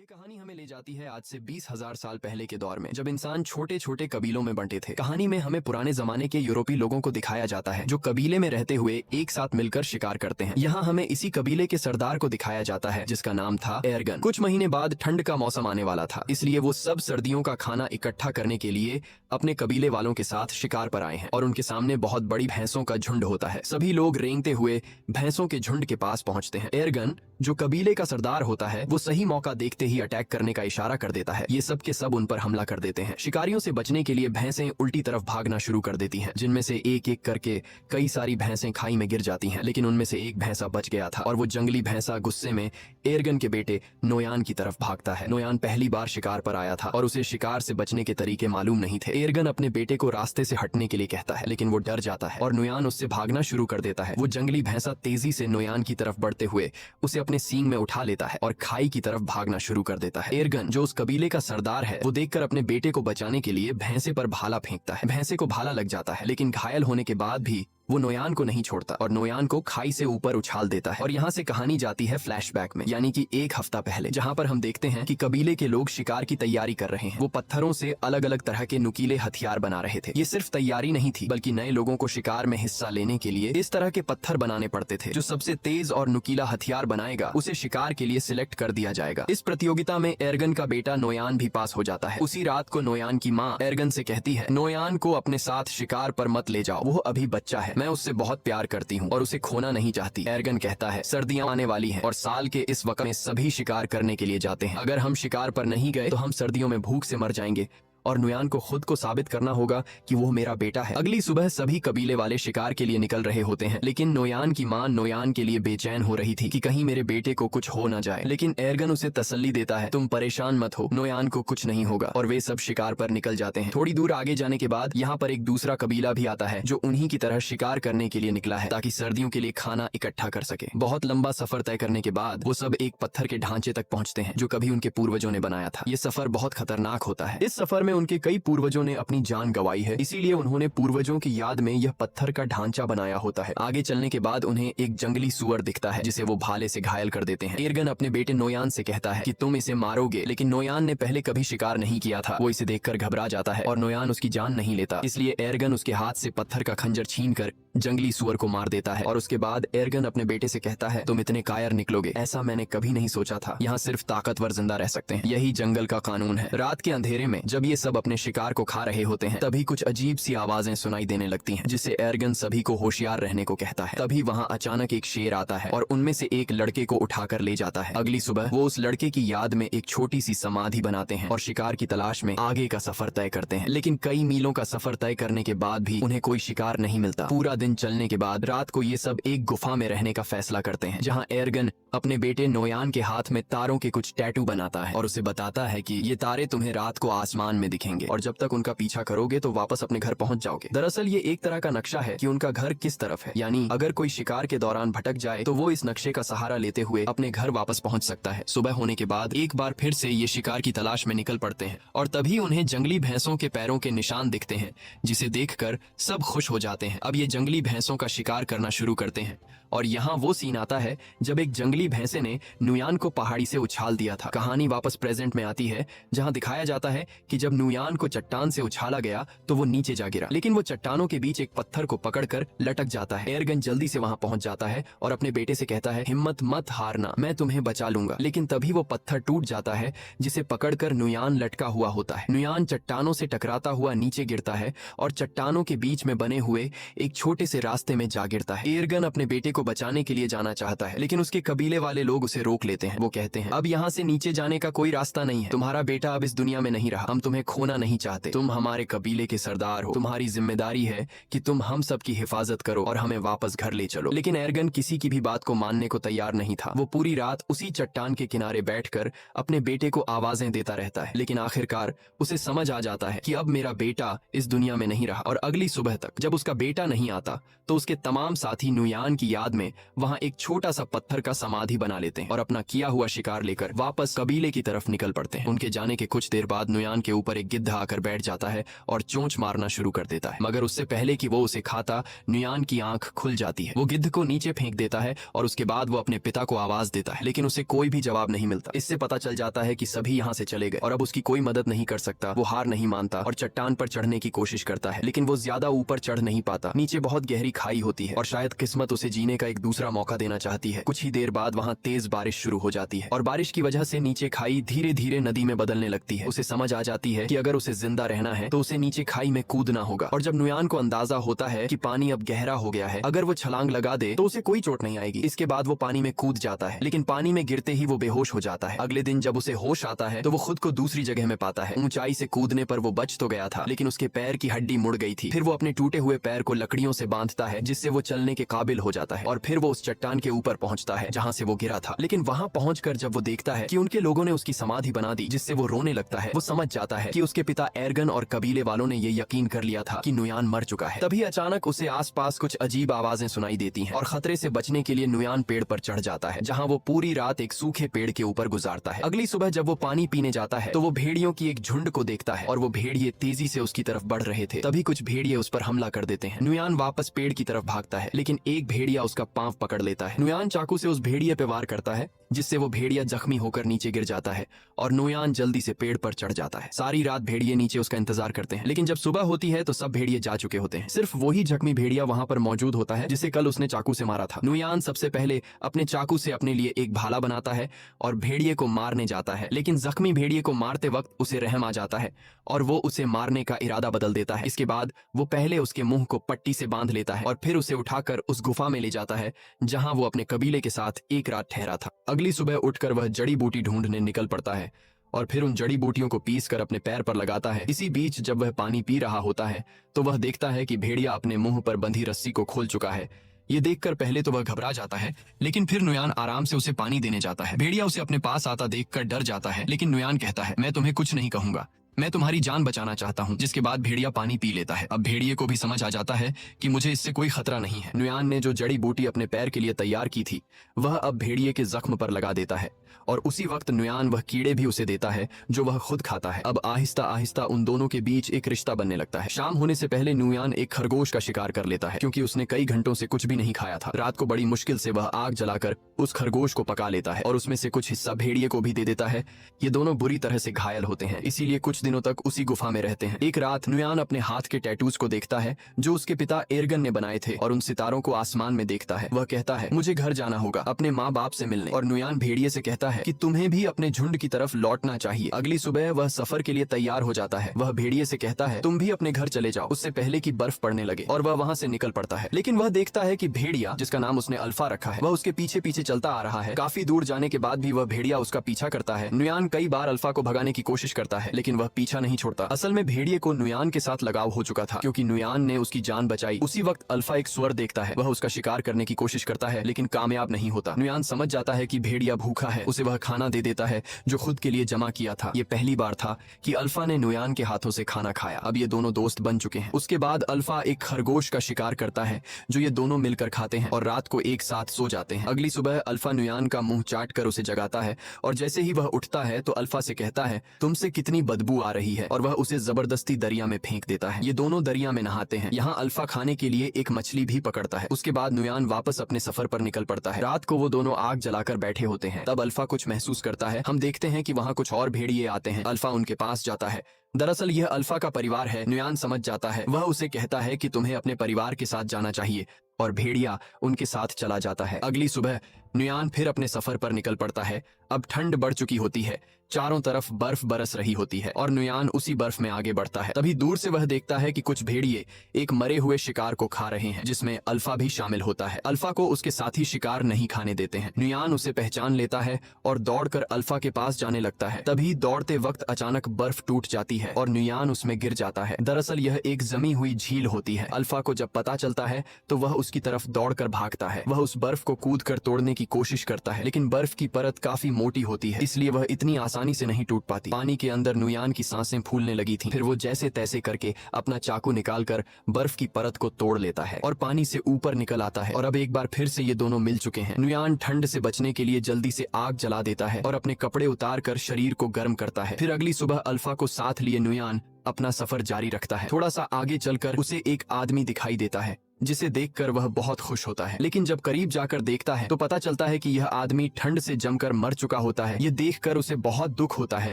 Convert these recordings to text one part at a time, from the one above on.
ये कहानी हमें ले जाती है आज से 20,000 साल पहले के दौर में, जब इंसान छोटे छोटे कबीलों में बंटे थे। कहानी में हमें पुराने जमाने के यूरोपीय लोगों को दिखाया जाता है जो कबीले में रहते हुए एक साथ मिलकर शिकार करते हैं। यहाँ हमें इसी कबीले के सरदार को दिखाया जाता है जिसका नाम था एर्गन। कुछ महीने बाद ठंड का मौसम आने वाला था, इसलिए वो सब सर्दियों का खाना इकट्ठा करने के लिए अपने कबीले वालों के साथ शिकार पर आए हैं और उनके सामने बहुत बड़ी भैंसों का झुंड होता है। सभी लोग रेंगते हुए भैंसों के झुंड के पास पहुंचते हैं। एर्गन जो कबीले का सरदार होता है वो सही मौका देखते ही अटैक करने का इशारा कर देता है। ये सब के सब उन पर हमला कर देते हैं। शिकारियों से बचने के लिए भैंसें उल्टी तरफ भागना शुरू कर देती हैं, जिनमें से एक एक करके कई सारी भैंसें खाई में गिर जाती हैं, लेकिन उनमें से एक भैंसा बच गया था और वो जंगली भैंसा गुस्से में एर्गन के बेटे नोयान की तरफ भागता है। नोयान पहली बार शिकार पर आया था और उसे शिकार से बचने के तरीके मालूम नहीं थे। एर्गन अपने बेटे को रास्ते से हटने के लिए कहता है, लेकिन वो डर जाता है और नोयान उससे भागना शुरू कर देता है। वो जंगली भैंसा तेजी से नोयान की तरफ बढ़ते हुए उसे अपने सींग में उठा लेता है और खाई की तरफ भागना शुरू कर देता है। एर्गन जो उस कबीले का सरदार है वो देखकर अपने बेटे को बचाने के लिए भैंसे पर भाला फेंकता है। भैंसे को भाला लग जाता है, लेकिन घायल होने के बाद भी वो नोयान को नहीं छोड़ता और नोयान को खाई से ऊपर उछाल देता है। और यहाँ से कहानी जाती है फ्लैशबैक में, यानी कि एक हफ्ता पहले, जहाँ पर हम देखते हैं कि कबीले के लोग शिकार की तैयारी कर रहे हैं। वो पत्थरों से अलग अलग तरह के नुकीले हथियार बना रहे थे। ये सिर्फ तैयारी नहीं थी, बल्कि नए लोगों को शिकार में हिस्सा लेने के लिए इस तरह के पत्थर बनाने पड़ते थे। जो सबसे तेज और नुकीला हथियार बनाएगा उसे शिकार के लिए सिलेक्ट कर दिया जाएगा। इस प्रतियोगिता में एर्गन का बेटा नोयान भी पास हो जाता है। उसी रात को नोयान की माँ एर्गन से कहती है, नोयान को अपने साथ शिकार पर मत ले जाओ, वो अभी बच्चा है, मैं उससे बहुत प्यार करती हूँ और उसे खोना नहीं चाहती। एर्गन कहता है, सर्दियां आने वाली हैं और साल के इस वक्त में सभी शिकार करने के लिए जाते हैं। अगर हम शिकार पर नहीं गए तो हम सर्दियों में भूख से मर जाएंगे और नोयान को खुद को साबित करना होगा कि वो मेरा बेटा है। अगली सुबह सभी कबीले वाले शिकार के लिए निकल रहे होते हैं, लेकिन नोयान की मां नोयान के लिए बेचैन हो रही थी कि कहीं मेरे बेटे को कुछ हो ना जाए। लेकिन एर्गन उसे तसल्ली देता है, तुम परेशान मत हो, नोयान को कुछ नहीं होगा। और वे सब शिकार पर निकल जाते हैं। थोड़ी दूर आगे जाने के बाद यहाँ पर एक दूसरा कबीला भी आता है जो उन्हीं की तरह शिकार करने के लिए निकला है ताकि सर्दियों के लिए खाना इकट्ठा कर सके। बहुत लंबा सफर तय करने के बाद वो सब एक पत्थर के ढांचे तक पहुंचते हैं जो कभी उनके पूर्वजों ने बनाया था। ये सफर बहुत खतरनाक होता है। इस सफर में उनके कई पूर्वजों ने अपनी जान गंवाई है, इसीलिए उन्होंने पूर्वजों की याद में यह पत्थर का ढांचा बनाया होता है। आगे चलने के बाद उन्हें एक जंगली सुअर दिखता है जिसे वो भाले से घायल कर देते हैं। एर्गन अपने बेटे नोयान से कहता है कि तुम इसे मारोगे, लेकिन नोयान ने पहले कभी शिकार नहीं किया था। वो इसे देखकर घबरा जाता है और नोयान उसकी जान नहीं लेता, इसलिए एर्गन उसके हाथ से पत्थर का खंजर छीनकर जंगली सुअर को मार देता है। और उसके बाद एर्गन अपने बेटे से कहता है, तुम इतने कायर निकलोगे, ऐसा मैंने कभी नहीं सोचा था। यहाँ सिर्फ ताकतवर जिंदा रह सकते हैं, यही जंगल का कानून है। रात के अंधेरे में जब ये सब अपने शिकार को खा रहे होते हैं, तभी कुछ अजीब सी आवाजें सुनाई देने लगती हैं, जिससे एर्गन सभी को होशियार रहने को कहता है। तभी वहाँ अचानक एक शेर आता है और उनमें से एक लड़के को उठाकर ले जाता है। अगली सुबह वो उस लड़के की याद में एक छोटी सी समाधि बनाते हैं और शिकार की तलाश में आगे का सफर तय करते हैं। लेकिन कई मीलों का सफर तय करने के बाद भी उन्हें कोई शिकार नहीं मिलता। पूरा दिन चलने के बाद रात को ये सब एक गुफा में रहने का फैसला करते हैं, जहाँ एर्गन अपने बेटे नोयान के हाथ में तारों के कुछ टैटू बनाता है और उसे बताता है कि ये तारे तुम्हें रात को आसमान में दिखेंगे और जब तक उनका पीछा करोगे तो वापस अपने घर पहुंच जाओगे। दरअसल ये एक तरह का नक्शा है कि उनका घर किस तरफ है, यानी अगर कोई शिकार के दौरान भटक जाए तो वो इस नक्शे का सहारा लेते हुए अपने घर वापस पहुंच सकता है। सुबह होने के बाद एक बार फिर से ये शिकार की तलाश में निकल पड़ते हैं और तभी उन्हें जंगली भैंसों के पैरों के निशान दिखते हैं, जिसे देखकर सब खुश हो जाते हैं। अब ये जंगली भैंसों का शिकार करना शुरू करते हैं और यहाँ वो सीन आता है जब एक जंगली भैंसे ने नोयान को पहाड़ी से उछाल दिया था। कहानी वापस प्रेजेंट में आती है, जहाँ दिखाया जाता है कि जब नोयान को चट्टान से उछाला गया तो वो नीचे जा गिरा, लेकिन वो चट्टानों के बीच एक पत्थर को पकड़कर लटक जाता है। एर्गन जल्दी से वहां पहुंच जाता है और अपने बेटे से कहता है, हिम्मत मत हारना, मैं तुम्हें बचा लूंगा। लेकिन तभी वो पत्थर टूट जाता है जिसे पकड़कर नोयान लटका हुआ होता है। नोयान चट्टानों से टकराता हुआ नीचे गिरता है और चट्टानों के बीच में बने हुए एक छोटे से रास्ते में जा गिरता है। एर्गन अपने बेटे को बचाने के लिए जाना चाहता है, लेकिन उसके कबीले वाले लोग उसे रोक लेते हैं। वो कहते हैं, अब यहाँ से नीचे जाने का कोई रास्ता नहीं है, तुम्हारा बेटा अब इस दुनिया में नहीं रहा, हम तुम्हें खोना नहीं चाहते, तुम हमारे कबीले के सरदार हो, तुम्हारी जिम्मेदारी है कि तुम हम सब की हिफाजत करो और हमें वापस घर ले चलो। लेकिन एर्गन किसी की भी बात को मानने को तैयार नहीं था। वो पूरी रात उसी चट्टान के किनारे बैठकर अपने बेटे को आवाजें देता रहता है, लेकिन आखिरकार उसे समझ आ जाता है कि अब मेरा बेटा इस दुनिया में नहीं रहा। और अगली सुबह तक जब उसका बेटा नहीं आता तो उसके तमाम साथी नोयान की याद में वहां एक छोटा सा पत्थर का समाधि बना लेते हैं और अपना किया हुआ शिकार लेकर वापस कबीले की तरफ निकल पड़ते हैं। उनके जाने के कुछ देर बाद नोयान के ऊपर पर एक गिद्ध आकर बैठ जाता है और चोंच मारना शुरू कर देता है, मगर उससे पहले कि वो उसे खाता नुयान की आंख खुल जाती है। वो गिद्ध को नीचे फेंक देता है और उसके बाद वो अपने पिता को आवाज देता है, लेकिन उसे कोई भी जवाब नहीं मिलता। इससे पता चल जाता है कि सभी यहाँ से चले गए और अब उसकी कोई मदद नहीं कर सकता। वो हार नहीं मानता और चट्टान पर चढ़ने की कोशिश करता है, लेकिन वो ज्यादा ऊपर चढ़ नहीं पाता। नीचे बहुत गहरी खाई होती है और शायद किस्मत उसे जीने का एक दूसरा मौका देना चाहती है। कुछ ही देर बाद वहाँ तेज बारिश शुरू हो जाती है और बारिश की वजह से नीचे खाई धीरे धीरे नदी में बदलने लगती है। उसे समझ आ जाती है कि अगर उसे जिंदा रहना है तो उसे नीचे खाई में कूदना होगा। और जब नुयान को अंदाजा होता है कि पानी अब गहरा हो गया है, अगर वो छलांग लगा दे तो उसे कोई चोट नहीं आएगी। इसके बाद वो पानी में कूद जाता है, लेकिन पानी में गिरते ही वो बेहोश हो जाता है। अगले दिन जब उसे होश आता है तो वो खुद को दूसरी जगह में पाता है। ऊंचाई से कूदने पर वो बच तो गया था, लेकिन उसके पैर की हड्डी मुड़ गई थी। फिर वो अपने टूटे हुए पैर को लकड़ियों से बांधता है, जिससे वो चलने के काबिल हो जाता है। और फिर वो उस चट्टान के ऊपर पहुंचता है जहाँ से वो गिरा था। लेकिन वहाँ पहुंचकर जब वो देखता है कि उनके लोगों ने उसकी समाधि बना दी, जिससे वो रोने लगता है, वो समझ जाता है कि उसके पिता एर्गन और कबीले वालों ने ये यकीन कर लिया था कि नुयान मर चुका है। तभी अचानक उसे आसपास कुछ अजीब आवाजें सुनाई देती हैं और खतरे से बचने के लिए नुयान पेड़ पर चढ़ जाता है, जहाँ वो पूरी रात एक सूखे पेड़ के ऊपर गुजारता है। अगली सुबह जब वो पानी पीने जाता है तो वो भेड़ियों की एक झुंड को देखता है और वो भेड़िए तेजी से उसकी तरफ बढ़ रहे थे। तभी कुछ भेड़िए उस पर हमला कर देते हैं। नुयान वापस पेड़ की तरफ भागता है, लेकिन एक भेड़िया उसका पांव पकड़ लेता है। नुयान चाकू से उस भेड़िए पे वार करता है, जिससे वो भेड़िया जख्मी होकर नीचे गिर जाता है और नुयान जल्दी से पेड़ पर चढ़ जाता है। सारी रात भेड़िए नीचे उसका इंतजार करते हैं, लेकिन जब सुबह होती है तो सब भेड़िए जा चुके होते हैं। सिर्फ वही जख्मी भेड़िया वहाँ पर मौजूद होता है जिसे कल उसने चाकू से मारा था। नुयान सबसे पहले अपने चाकू से अपने लिए एक भाला बनाता है और भेड़िए को मारने जाता है, लेकिन जख्मी भेड़िए को मारते वक्त उसे रहम आ जाता है और वो उसे मारने का इरादा बदल देता है। इसके बाद वो पहले उसके मुंह को पट्टी से बांध लेता है और फिर उसे उठाकर उस गुफा में ले जाता है जहां वो अपने कबीले के साथ एक रात ठहरा था। अगली सुबह उठकर वह जड़ी बूटी ढूंढने निकल पड़ता है और फिर उन जड़ी बूटियों को पीस कर अपने पैर पर लगाता है। इसी बीच जब वह पानी पी रहा होता है तो वह देखता है कि भेड़िया अपने मुंह पर बंधी रस्सी को खोल चुका है। ये देखकर पहले तो वह घबरा जाता है, लेकिन फिर नुयान आराम से उसे पानी देने जाता है। भेड़िया उसे अपने पास आता देखकर डर जाता है, लेकिन नुयान कहता है, मैं तुम्हें कुछ नहीं कहूंगा, मैं तुम्हारी जान बचाना चाहता हूँ। जिसके बाद भेड़िया पानी पी लेता है। अब भेड़िए को भी समझ आ जाता है कि मुझे इससे कोई खतरा नहीं है। नुयान ने जो जड़ी बूटी अपने पैर के लिए तैयार की थी वह अब भेड़िए के जख्म पर लगा देता है और उसी वक्त नुयान वह कीड़े भी उसे देता है जो वह खुद खाता है। अब आहिस्ता आहिस्ता उन दोनों के बीच एक रिश्ता बनने लगता है। शाम होने से पहले नुयान एक खरगोश का शिकार कर लेता है, क्योंकि उसने कई घंटों से कुछ भी नहीं खाया था। रात को बड़ी मुश्किल से वह आग जलाकर उस खरगोश को पका लेता है और उसमें से कुछ हिस्सा भेड़िए को भी दे देता है। ये दोनों बुरी तरह से घायल होते हैं, इसीलिए कुछ दिनों तक उसी गुफा में रहते हैं। एक रात नुयान अपने हाथ के टैटूज को देखता है जो उसके पिता एर्गन ने बनाए थे और उन सितारों को आसमान में देखता है। वह कहता है, मुझे घर जाना होगा अपने माँ बाप से मिलने। और नुयान भेड़िए से कहता है कि तुम्हें भी अपने झुंड की तरफ लौटना चाहिए। अगली सुबह वह सफर के लिए तैयार हो जाता है। वह भेड़िए से कहता है, तुम भी अपने घर चले जाओ उससे पहले कि बर्फ पड़ने लगे। और वह वहाँ से निकल पड़ता है, लेकिन वह देखता है कि भेड़िया, जिसका नाम उसने अल्फा रखा है, वह उसके पीछे पीछे चलता आ रहा है। काफी दूर जाने के बाद भी वह भेड़िया उसका पीछा करता है। नुयान कई बार अल्फा को भगाने की कोशिश करता है, लेकिन वह पीछा नहीं छोड़ता। असल में भेड़िए को नुयान के साथ लगाव हो चुका था, क्योंकि नुयान ने उसकी जान बचाई। उसी वक्त अल्फा एक स्वर देखता है। वह उसका शिकार करने की कोशिश करता है, लेकिन कामयाब नहीं होता। नुयान समझ जाता है कि भेड़िया भूखा है। उसे वह खाना दे देता है जो खुद के लिए जमा किया था। ये पहली बार था कि अल्फा ने नुयान के हाथों से खाना खाया। अब ये दोनों दोस्त बन चुके हैं। उसके बाद अल्फा एक खरगोश का शिकार करता है जो ये दोनों मिलकर खाते हैं और रात को एक साथ सो जाते हैं। अगली सुबह अल्फा नुयान का मुंह चाट कर उसे जगाता है और जैसे ही वह उठता है तो अल्फा से कहता है, तुमसे कितनी बदबू आ रही है, और वह उसे जबरदस्ती दरिया में फेंक देता है। ये दोनों दरिया में नहाते हैं। यहाँ अल्फा खाने के लिए एक मछली भी पकड़ता है। उसके बाद नुयान वापस अपने सफर पर निकल पड़ता है। रात को वो दोनों आग जलाकर बैठे होते हैं। तब अल्फा कुछ महसूस करता है। हम देखते हैं कि वहाँ कुछ और भेड़िए आते हैं। अल्फा उनके पास जाता है। दरअसल यह अल्फा का परिवार है। नुयान समझ जाता है। वह उसे कहता है कि तुम्हें अपने परिवार के साथ जाना चाहिए, और भेड़िया उनके साथ चला जाता है। अगली सुबह नुयान फिर अपने सफर पर निकल पड़ता है। अब ठंड बढ़ चुकी होती है, चारों तरफ बर्फ बरस रही होती है और नुयान उसी बर्फ में आगे बढ़ता है। तभी दूर से वह देखता है कि कुछ भेड़िए एक मरे हुए शिकार को खा रहे हैं, जिसमें अल्फा भी शामिल होता है। अल्फा को उसके साथी शिकार नहीं खाने देते हैं। नुयान उसे पहचान लेता है और दौड़कर अल्फा के पास जाने लगता है। तभी दौड़ते वक्त अचानक बर्फ टूट जाती है और नुयान उसमें गिर जाता है। दरअसल यह एक जमी हुई झील होती है। अल्फा को जब पता चलता है तो वह उसकी तरफ दौड़कर भागता है। वह उस बर्फ को कूदकर तोड़ने की कोशिश करता है, लेकिन बर्फ की परत काफी मोटी होती है, इसलिए वह इतनी आसानी से नहीं टूट पाती। पानी के अंदर नुयान की सांसें फूलने लगी थीं। फिर वो जैसे तैसे करके अपना चाकू निकालकर बर्फ की परत को तोड़ लेता है और पानी से ऊपर निकल आता है। और अब एक बार फिर से ये दोनों मिल चुके हैं। नुयान ठंड से बचने के लिए जल्दी से आग जला देता है और अपने कपड़े उतार कर शरीर को गर्म करता है। फिर अगली सुबह अल्फा को साथ लिए नुयान अपना सफर जारी रखता है। थोड़ा सा आगे चलकर उसे एक आदमी दिखाई देता है, जिसे देखकर वह बहुत खुश होता है। लेकिन जब करीब जाकर देखता है तो पता चलता है कि यह आदमी ठंड से जमकर मर चुका होता है। ये देखकर उसे बहुत दुख होता है।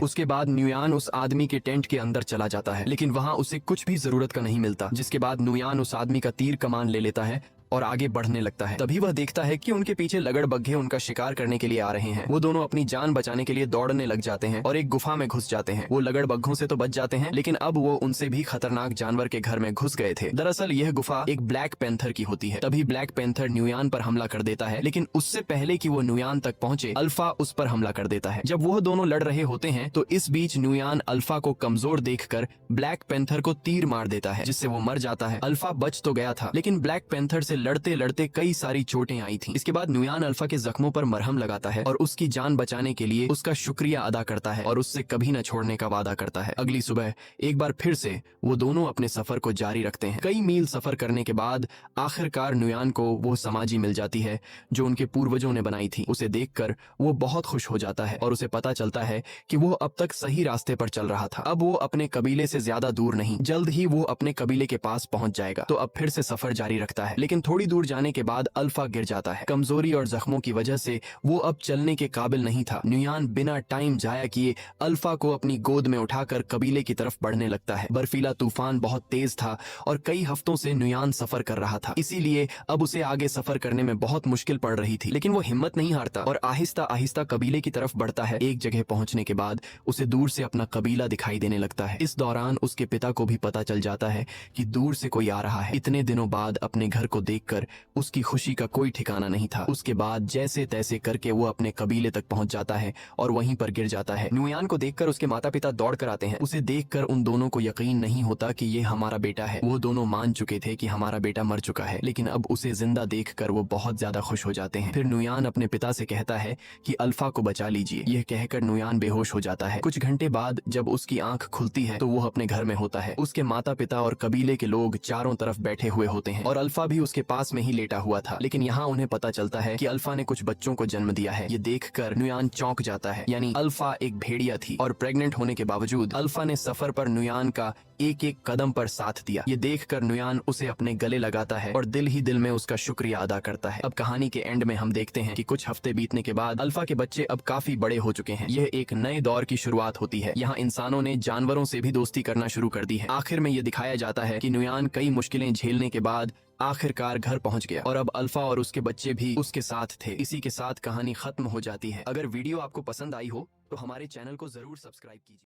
उसके बाद नुयान उस आदमी के टेंट के अंदर चला जाता है, लेकिन वहाँ उसे कुछ भी जरूरत का नहीं मिलता। जिसके बाद नुयान उस आदमी का तीर कमान ले लेता है और आगे बढ़ने लगता है। तभी वह देखता है कि उनके पीछे लगड़बग्घे उनका शिकार करने के लिए आ रहे हैं। वो दोनों अपनी जान बचाने के लिए दौड़ने लग जाते हैं और एक गुफा में घुस जाते हैं। वो लगड़बग्घों से तो बच जाते हैं, लेकिन अब वो उनसे भी खतरनाक जानवर के घर में घुस गए थे। दरअसल यह गुफा एक ब्लैक पैंथर की होती है। तभी ब्लैक पैंथर नुयान पर हमला कर देता है, लेकिन उससे पहले कि वो नुयान तक पहुंचे अल्फा उस पर हमला कर देता है। जब वो दोनों लड़ रहे होते हैं तो इस बीच नुयान अल्फा को कमजोर देखकर ब्लैक पैंथर को तीर मार देता है, जिससे वो मर जाता है। अल्फा बच तो गया था, लेकिन ब्लैक पैंथर से लड़ते लड़ते कई सारी चोटें आई थीं। इसके बाद नुयान अल्फा के जख्मों पर मरहम लगाता है और उसकी जान बचाने के लिए उसका शुक्रिया अदा करता है और उससे कभी न छोड़ने का वादा करता है। अगली सुबह एक बार फिर से वो दोनों अपने सफर को जारी रखते हैं। कई मील सफर करने के बाद आखिरकार नुयान को वो समाधि मिल जाती है जो उनके पूर्वजों ने बनाई थी। उसे देखकर वो बहुत खुश हो जाता है और उसे पता चलता है कि वो अब तक सही रास्ते पर चल रहा था। अब वो अपने कबीले से ज्यादा दूर नहीं, जल्द ही वो अपने कबीले के पास पहुंच जाएगा। तो अब फिर से सफर जारी रखता है, लेकिन थोड़ी दूर जाने के बाद अल्फा गिर जाता है। कमजोरी और जख्मों की वजह से वो अब चलने के काबिल नहीं था। नुयान बिना टाइम जाया किए अल्फा को अपनी गोद में उठाकर कबीले की तरफ बढ़ने लगता है। बर्फीला तूफान बहुत तेज था और कई हफ्तों से नुयान सफर कर रहा था, इसीलिए अब उसे आगे सफर करने में बहुत मुश्किल पड़ रही थी। लेकिन वो हिम्मत नहीं हारता और आहिस्ता आहिस्ता कबीले की तरफ बढ़ता है। एक जगह पहुंचने के बाद उसे दूर से अपना कबीला दिखाई देने लगता है। इस दौरान उसके पिता को भी पता चल जाता है कि दूर से कोई आ रहा है। इतने दिनों बाद अपने घर को देखकर उसकी खुशी का कोई ठिकाना नहीं था। उसके बाद जैसे तैसे करके वो अपने कबीले तक पहुंच जाता है और वहीं पर गिर जाता है। नुयान को देखकर उसके माता पिता दौड़ कर आते हैं। उसे देखकर उन दोनों को यकीन नहीं होता कि ये हमारा बेटा है। वो दोनों मान चुके थे कि हमारा बेटा मर चुका है, लेकिन अब उसे जिंदा देखकर वो बहुत ज्यादा खुश हो जाते हैं। फिर नुयान अपने पिता से कहता है कि अल्फा को बचा लीजिए। यह कहकर नुयान बेहोश हो जाता है। कुछ घंटे बाद जब उसकी आंख खुलती है तो वो अपने घर में होता है। उसके माता पिता और कबीले के लोग चारों तरफ बैठे हुए होते हैं और अल्फा भी उसके पास में ही लेटा हुआ था। लेकिन यहाँ उन्हें पता चलता है कि अल्फा ने कुछ बच्चों को जन्म दिया है। ये देखकर नुयान चौंक जाता है। यानी अल्फा एक भेड़िया थी और प्रेग्नेंट होने के बावजूद अल्फा ने सफर पर नुयान का एक एक कदम पर साथ दिया। ये देखकर नुयान उसे अपने गले लगाता है और दिल ही दिल में उसका शुक्रिया अदा करता है। अब कहानी के एंड में हम देखते हैं कि कुछ हफ्ते बीतने के बाद अल्फा के बच्चे अब काफी बड़े हो चुके हैं। यह एक नए दौर की शुरुआत होती है। यहाँ इंसानों ने जानवरों से भी दोस्ती करना शुरू कर दी है। आखिर में ये दिखाया जाता है कि नुयान कई मुश्किलें झेलने के बाद आखिरकार घर पहुंच गया और अब अल्फा और उसके बच्चे भी उसके साथ थे। इसी के साथ कहानी खत्म हो जाती है। अगर वीडियो आपको पसंद आई हो तो हमारे चैनल को जरूर सब्सक्राइब कीजिए।